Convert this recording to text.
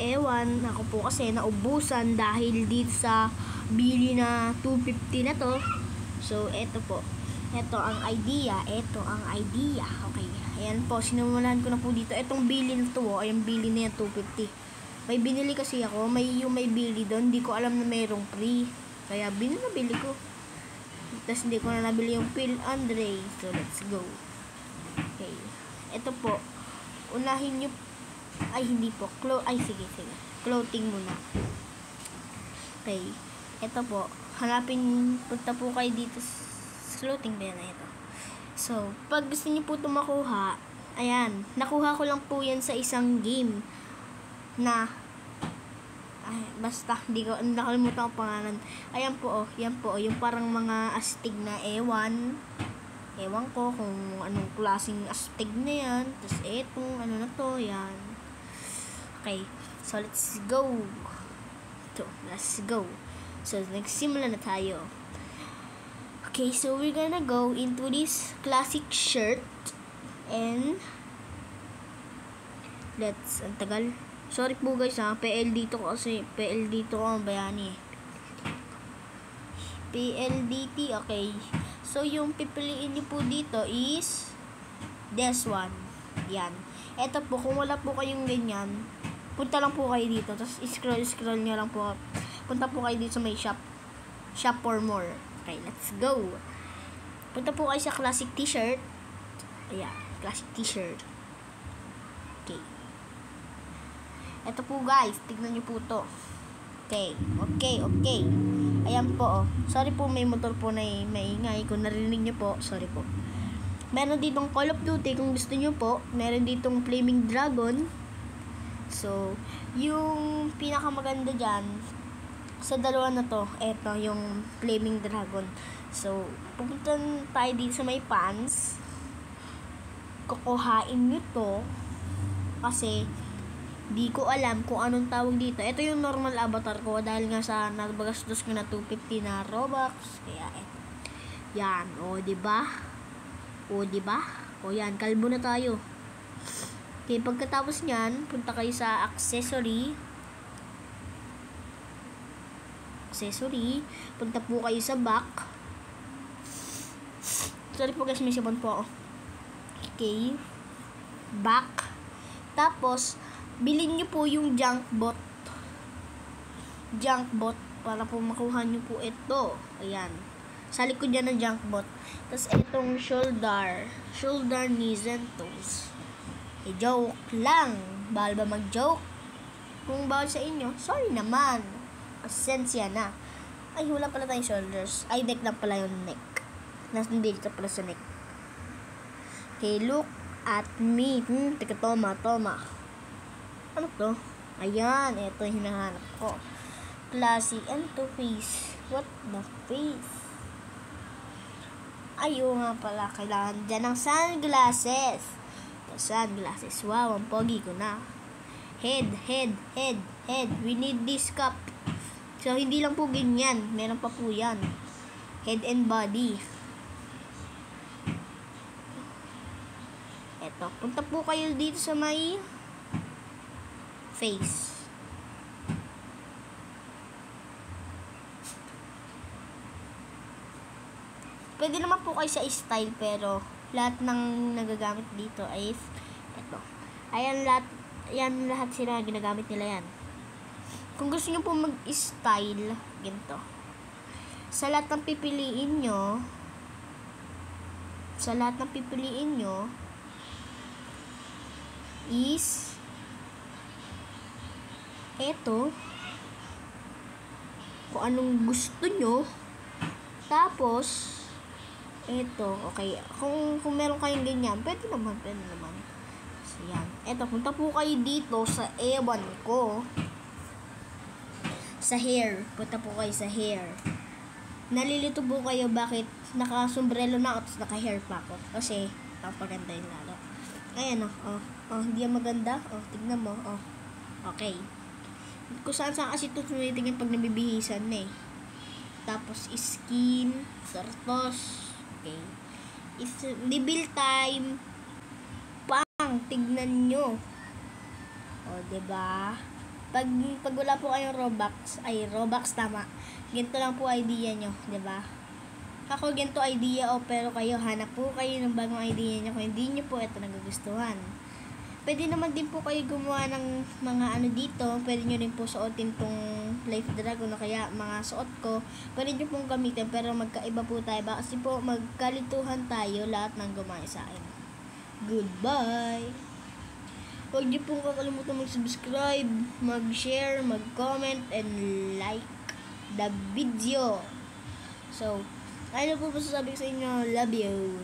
ewan, ako po kasi naubusan dahil dito sa bili na 250 na to. So, eto po. Ito ang idea. Okay. Ayan po, sinimulan ko na po dito. Etong bili na to, ayan bili na yan, 250. May binili kasi ako, may bili doon. Hindi ko alam na mayroong free. Kaya binili ko. Tapos hindi ko na nabili yung Phil Andre. So, let's go. Okay. Ito po. Unahin nyo. Ay, hindi po. Sige. Clothing muna. Okay. Ito po. Punta po kayo dito sa clothing ba yan na ito. So, pag gusto nyo po ito makuha, ayan. Nakuha ko lang po yan sa isang game na basta, hindi ko nakalimutan ang pangalan. Ayan po, yan po, yung parang mga astig na ewan ko kung anong klaseng astig na yan. Tapos etong ano na to, yan. Okay, so let's go. So nagsimula na tayo. Okay, so we're gonna go into this classic shirt and ang tagal. Sorry po guys ha, PL dito ko ang bayani. PLDT, okay. So yung pipiliin niyo po dito is this one. Yan. Ito po, kung wala po kayong ganyan, punta lang po kayo dito. Tapos scroll nyo lang po. Punta po kayo dito sa may shop for more. Okay, let's go. Punta po kayo sa classic t-shirt. Ayan, classic t-shirt. Okay. Ito po guys, tignan nyo po to. Okay. Ayan po, oh. Sorry po, may motor po na maingay. Kung narinig nyo po, sorry po. Meron ditong Call of Duty, kung gusto nyo po. Meron ditong Flaming Dragon. So, yung pinakamaganda dyan, sa dalawa na to, eto, yung Flaming Dragon. So, pupunta tayo dito sa may pants. Kukuhain nyo to. Kasi, di ko alam kung anong tawag dito. Ito yung normal avatar ko dahil nga sa nabagastos ko na 250 na Robux. Kaya eto. Yan, diba? Yan, kalbo na tayo. Okay, pagkatapos niyan, punta kayo sa accessory. Punta po kayo sa back. Sorry po guys, may sipon po ako. Okay. Back. Tapos, bilhin nyo po yung junk bot para po makuha nyo po ito. Ayan. Sa likod dyan ng junk bot. Tapos itong shoulder knees and toes. Joke lang. Bawal ba mag-joke? Kung bawal sa inyo, sorry naman. Pasensya na. Ay, wala pala tayong shoulders. Ay, neck lang pala yung neck. Nandito pala sa neck. Okay, look at me. Teka, toma. Ano to? Ayan, ito yung hinahanap ko. Classy and to face. What the face? Ayun nga pala, kailangan dyan ng sunglasses. Wow, ang pogi ko na. Head. We need this cup. So, hindi lang po ganyan. Meron pa po yan. Head and body. Eto, punta po kayo dito sa may face. Pwede naman po kayo sa style, pero lahat ng nagagamit dito ay ito. Ayan, lahat sila ginagamit nila yan. Kung gusto nyo po mag-style, ganito. Sa lahat ng pipiliin nyo, is eto, kung anong gusto nyo. Tapos eto, okay, kung meron kayong ganyan, pwede naman. So yan, eto, punta po kayo dito sa ewan ko, sa hair. Punta po kayo sa hair. Nalilito po kayo bakit naka-sombrero na ako tapos naka-hair pa ako, kasi napaganda yung lalo. Ayan hindi yan maganda. Tignan mo. Okay. Kung saan kasi ito tumitingin pag nabibihisan na eh. Tapos skin, sartos. Okay. It's reveal time. Tignan nyo. Diba? Pag wala po kayong Robux tama. Ganito lang po idea nyo, 'di ba? Ako ganito idea pero kayo hanap po kayo ng bagong idea nyo kung hindi nyo po ito nagugustuhan. Pwede naman din po kayo gumawa ng mga dito. Pwede nyo rin po suotin tong Life Dragon o kaya mga suot ko. Pwede nyo pong gamitin pero magkaiba po tayo. Kasi po magkalituhan tayo lahat ng gumaya sa akin. Goodbye! Huwag nyo pong kakalimutan mag-subscribe, mag-share, mag-comment, and like the video. So, ano po masasabi ko sa inyo? Love you!